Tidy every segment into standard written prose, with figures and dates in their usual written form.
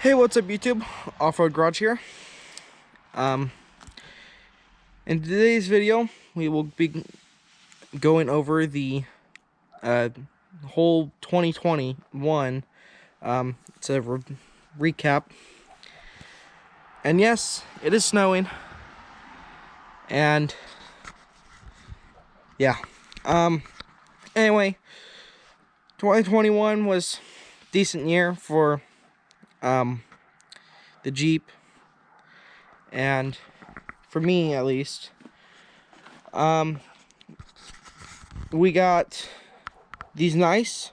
Hey, what's up YouTube? Off-Road Garage here. In today's video, we will be going over the whole 2021. It's a recap. And yes, it is snowing. And yeah. Anyway, 2021 was a decent year for the Jeep, and for me at least. We got these nice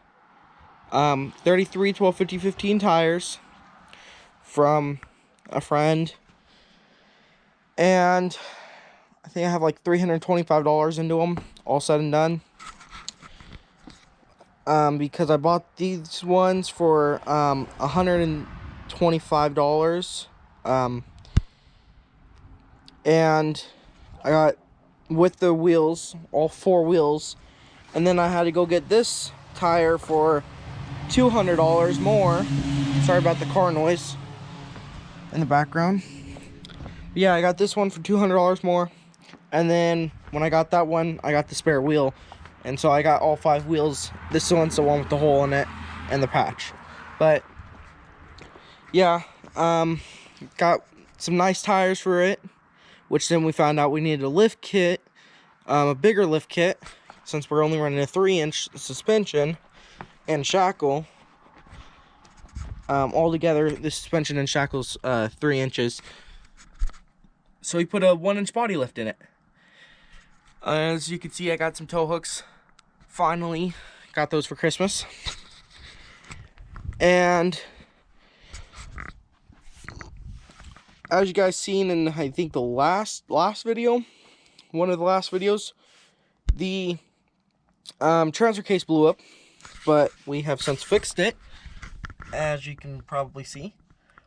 33 12 50 15 tires from a friend, and I think I have like $325 into them, all said and done. Because I bought these ones for $125, and I got with the wheels, all four wheels, and then I had to go get this tire for $200 more. Sorry about the car noise in the background. But yeah, I got this one for $200 more, and then when I got that one, I got the spare wheel. And so I got all five wheels. This one's the one with the hole in it and the patch. But yeah, got some nice tires for it, which then we found out we needed a lift kit, a bigger lift kit, since we're only running a 3-inch suspension and shackle. Altogether, the suspension and shackle's 3 inches. So we put a 1-inch body lift in it. As you can see, I got some tow hooks. Finally got those for Christmas. And as you guys seen in, I think, the last video, one of the last videos, the transfer case blew up, but we have since fixed it, as you can probably see.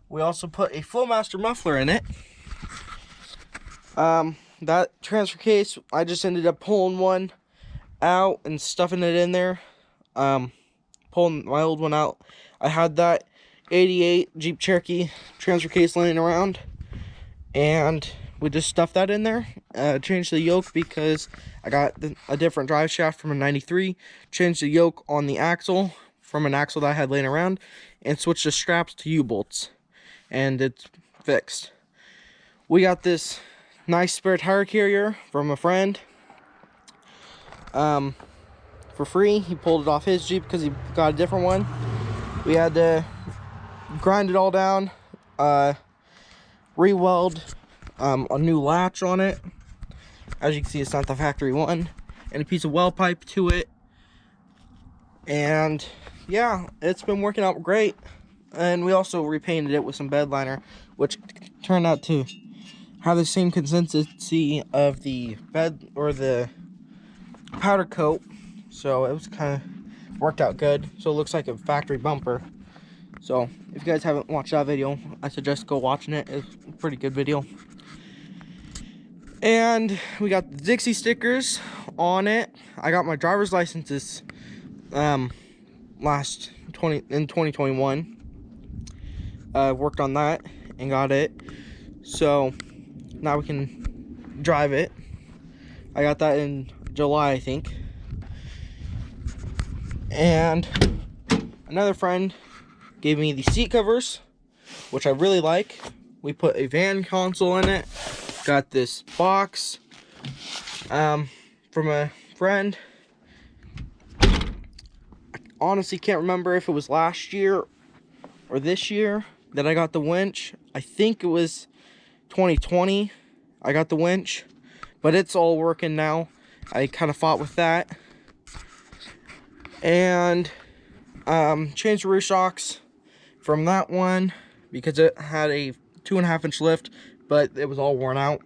We also put a Flowmaster muffler in it. That transfer case, I just ended up pulling one out and stuffing it in there. Pulling my old one out. I had that 88 Jeep Cherokee transfer case laying around, and we just stuffed that in there. Changed the yoke because I got a different drive shaft from a 93. Changed the yoke on the axle from an axle that I had laying around, and switched the straps to U-bolts, and it's fixed. We got this nice spare tire carrier from a friend for free. He pulled it off his Jeep because he got a different one. We had to grind it all down, re-weld a new latch on it. As you can see, it's not the factory one, and a piece of weld pipe to it. And yeah, it's been working out great. And we also repainted it with some bed liner, which turned out to have the same consistency of the bed or the powder coat, so it was kind of worked out good. So it looks like a factory bumper. So if you guys haven't watched that video, I suggest go watching it. It's a pretty good video. And we got the Dixie stickers on it. I got my driver's licenses in 2021. Worked on that and got it, so now we can drive it. I got that in July, I think. And another friend gave me the seat covers, which I really like. We put a van console in it. Got this box from a friend. I honestly can't remember if it was last year or this year that I got the winch. I think it was 2020 I got the winch, but it's all working now. I kind of fought with that. And changed the rear shocks from that one because it had a 2.5-inch lift, but it was all worn out.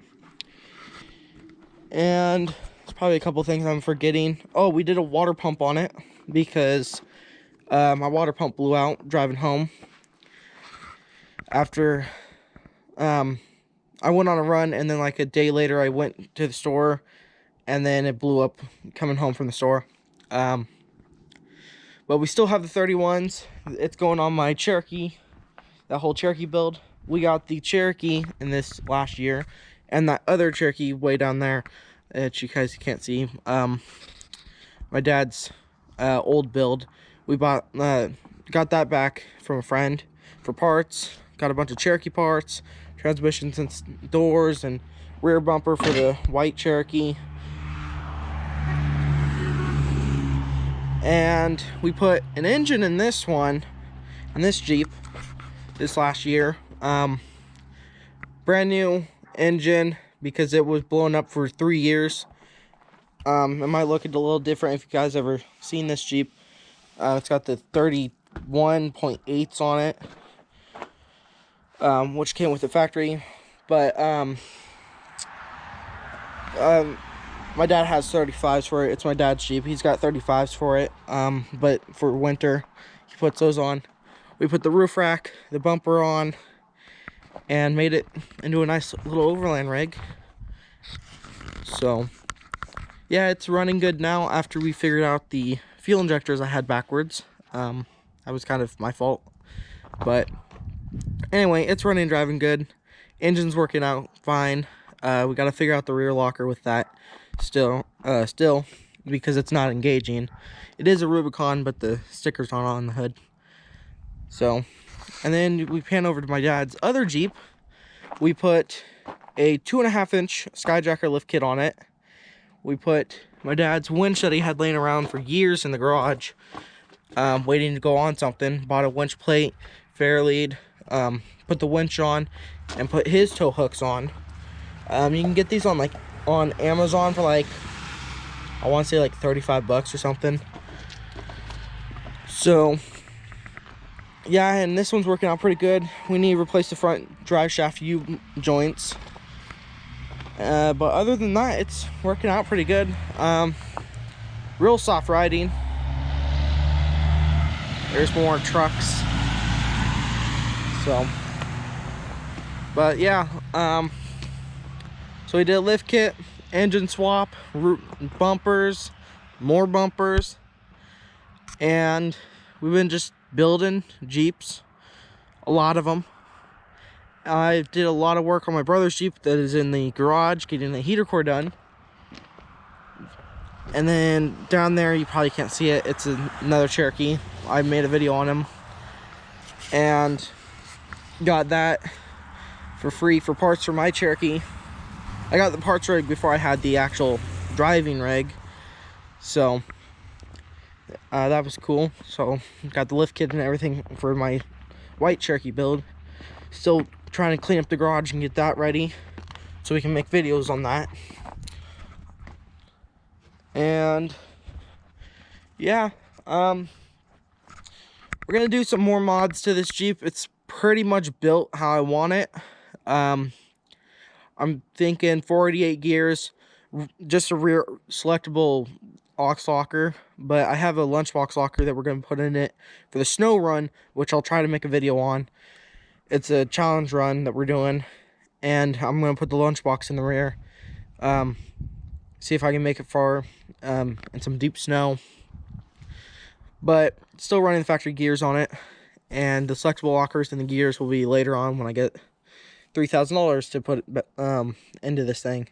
And there's probably a couple things I'm forgetting. Oh, we did a water pump on it because my water pump blew out driving home. After I went on a run, and then like a day later I went to the store, and then it blew up coming home from the store. But we still have the 31s. It's going on my Cherokee that whole Cherokee build. We got the Cherokee in this last year, and that other Cherokee way down there that you guys can't see. My dad's old build. We got that back from a friend for parts. Got a bunch of Cherokee parts, transmissions and doors, and rear bumper for the white Cherokee. And we put an engine in this one, in this Jeep, this last year. Brand new engine because it was blown up for 3 years. It might look a little different if you guys ever seen this Jeep. It's got the 31.8s on it, which came with the factory. But my dad has 35s for it. It's my dad's Jeep. He's got 35s for it. But for winter, he puts those on. We put the roof rack, the bumper on, and made it into a nice little overland rig. So, yeah, it's running good now after we figured out the fuel injectors I had backwards. That was kind of my fault. But anyway, it's running and driving good. Engine's working out fine. We got to figure out the rear locker with that still because it's not engaging. It is a Rubicon, but the sticker's not on the hood. So, and then we pan over to my dad's other Jeep. We put a 2.5-inch Skyjacker lift kit on it. We put my dad's winch that he had laying around for years in the garage, waiting to go on something. Bought a winch plate, fair lead, put the winch on, and put his tow hooks on. You can get these on Amazon for I want to say like 35 bucks or something. So yeah, and this one's working out pretty good. We need to replace the front drive shaft U joints. But other than that, it's working out pretty good. Real soft riding. There's more trucks. So, but yeah, so we did a lift kit, engine swap, bumpers, more bumpers, and we've been just building Jeeps, a lot of them. I did a lot of work on my brother's Jeep that is in the garage, getting the heater core done. And then down there, you probably can't see it, it's another Cherokee. I made a video on him and got that for free for parts for my Cherokee. I got the parts rig before I had the actual driving rig, so that was cool. So got the lift kit and everything for my white Cherokee build. Still trying to clean up the garage and get that ready so we can make videos on that. And yeah, we're gonna do some more mods to this Jeep. It's pretty much built how I want it. I'm thinking 488 gears, just a rear selectable aux locker, but I have a lunchbox locker that we're going to put in it for the snow run, which I'll try to make a video on. It's a challenge run that we're doing, and I'm going to put the lunchbox in the rear. See if I can make it far in some deep snow, but still running the factory gears on it, and the selectable lockers and the gears will be later on when I get $3,000 to put into this thing.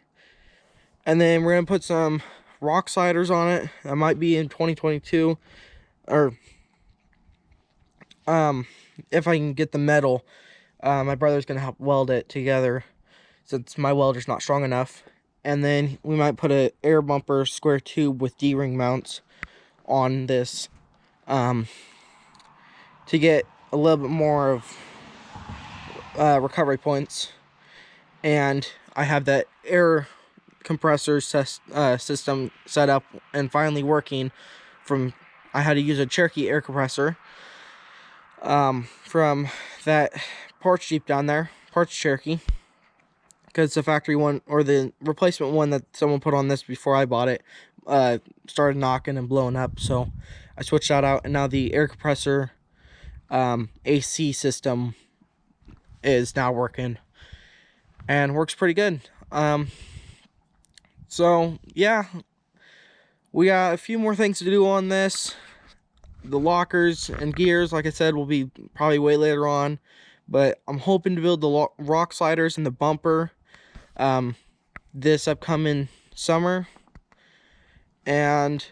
And then we're gonna put some rock sliders on it. That might be in 2022, or if I can get the metal. My brother's gonna help weld it together since my welder's not strong enough. And then we might put a air bumper square tube with D-ring mounts on this to get a little bit more of recovery points. And I have that air compressor system set up and finally working. I had to use a Cherokee air compressor from that parts Jeep down there, parts Cherokee, because the factory one, or the replacement one that someone put on this before I bought it, started knocking and blowing up. So I switched that out, and now the air compressor AC system is now working and works pretty good. So yeah, we got a few more things to do on this. The lockers and gears, like I said, will be probably way later on, but I'm hoping to build the rock sliders and the bumper this upcoming summer. And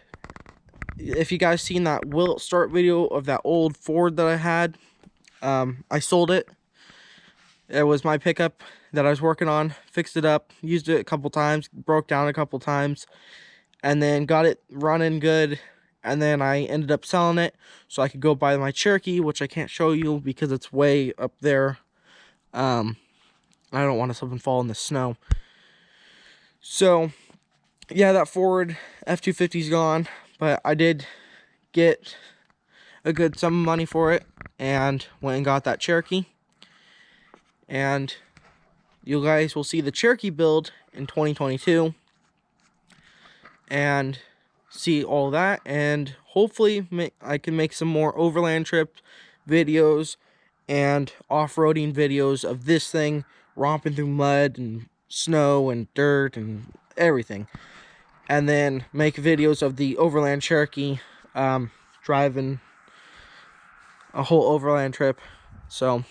if you guys seen that will it start video of that old Ford that I had, I sold it. It was my pickup that I was working on, fixed it up, used it a couple times, broke down a couple times, and then got it running good. And then I ended up selling it so I could go buy my Cherokee, which I can't show you because it's way up there. I don't want to slip and fall in the snow. So yeah, that Ford F-250's gone, but I did get a good sum of money for it and went and got that Cherokee. And you guys will see the Cherokee build in 2022 and see all that, and hopefully I can make some more overland trip videos and off-roading videos of this thing romping through mud and snow and dirt and everything, and then make videos of the overland Cherokee driving a whole overland trip. So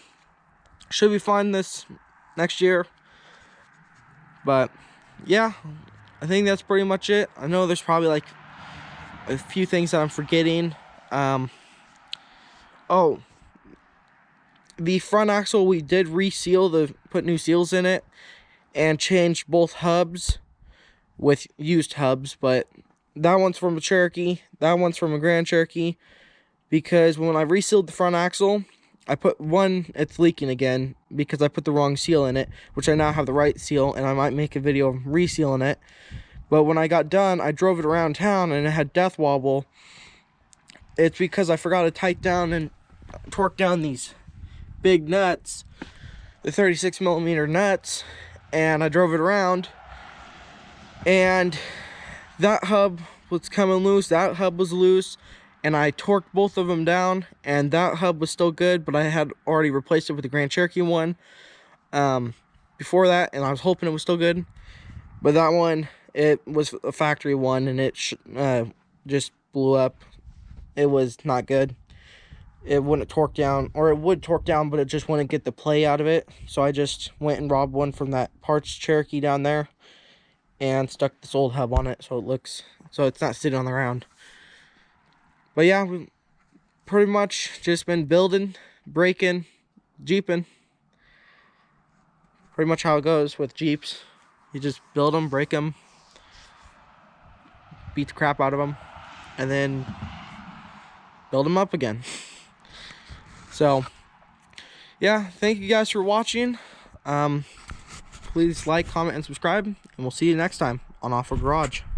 should be fun this next year. But yeah, I think that's pretty much it. I know there's probably like a few things that I'm forgetting. Oh, the front axle, we did reseal, put new seals in it and changed both hubs with used hubs, but that one's from a Cherokee, that one's from a Grand Cherokee, because when I resealed the front axle, I put one, it's leaking again because I put the wrong seal in it, which I now have the right seal, and I might make a video of resealing it. But when I got done, I drove it around town and it had death wobble. It's because I forgot to tighten down and torque down these big nuts, the 36mm nuts, and I drove it around, and that hub was coming loose, that hub was loose, and I torqued both of them down, and that hub was still good, but I had already replaced it with the Grand Cherokee one before that, and I was hoping it was still good. But that one, it was a factory one, and it just blew up. It was not good. It wouldn't torque down, or it would torque down, but it just wouldn't get the play out of it. So I just went and robbed one from that parts Cherokee down there and stuck this old hub on it so it's not sitting on the ground. But yeah, we've pretty much just been building, breaking, jeeping. Pretty much how it goes with Jeeps. You just build them, break them, beat the crap out of them, and then build them up again. So yeah, thank you guys for watching. Please like, comment, and subscribe, and we'll see you next time on Off-Road Garage.